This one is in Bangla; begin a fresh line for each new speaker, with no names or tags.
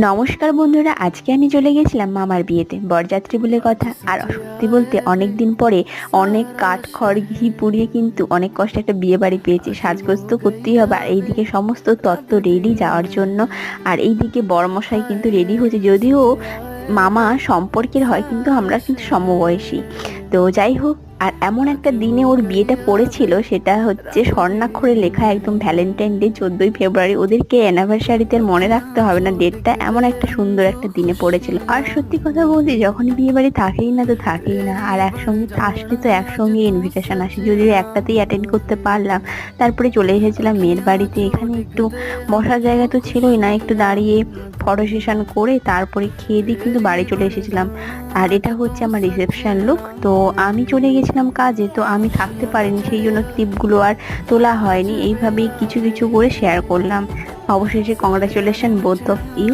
নমস্কার বন্ধুরা, আজকে আমি চলে গেছিলাম মামার বিয়েতে, বরযাত্রী বলে কথা। আর সত্যি বলতে অনেক দিন পরে অনেক কাঠ খড় ঘি পুড়িয়ে কিন্তু অনেক কষ্টে একটা বিয়ে বাড়ি পেয়েছি। সাজগোজ তো করতেই হবে, আর এইদিকে সমস্ত তত্ত্ব রেডি যাওয়ার জন্য। আর এইদিকে বরমশাই কিন্তু রেডি হচ্ছে, যদিও মামা সম্পর্কের হয় কিন্তু আমরা কিন্তু সমবয়সী। তো যাই হোক, আর এমন একটা দিনে ওর বিয়েটা পড়েছিল, সেটা হচ্ছে স্বর্ণাক্ষরে লেখা একদম ভ্যালেন্টাইন ডে, 14 ফেব্রুয়ারি। ওদেরকে অ্যানিভার্সারিতে মনে রাখতে হবে না ডেটটা, এমন একটা সুন্দর একটা দিনে পড়েছিল। আর সত্যি কথা বলতে যখন বিয়ে বাড়ি থাকেই না তো থাকেই না, আর একসঙ্গে আসলে তো একসঙ্গে ইনভিটেশন আসে, যদিও একটাতেই অ্যাটেন্ড করতে পারলাম। তারপরে চলে এসেছিলাম মেয়ের বাড়িতে। এখানে একটু বসার জায়গা তো ছিলই না, একটু দাঁড়িয়ে ফটো সেশন করে তারপরে খেয়ে দিয়ে কিন্তু বাড়ি চলে এসেছিলাম। আর এটা হচ্ছে আমার রিসেপশন লুক। তো আমি চলে গেছিলাম কাজে, তো আমি থাকতে পারিনি, সেই জন্য ক্লিপগুলো আর তোলা হয়নি। এইভাবেই কিছু কিছু করে শেয়ার করলাম। অবশেষে কংগ্রাচুলেশন বোথ অফ ইউ।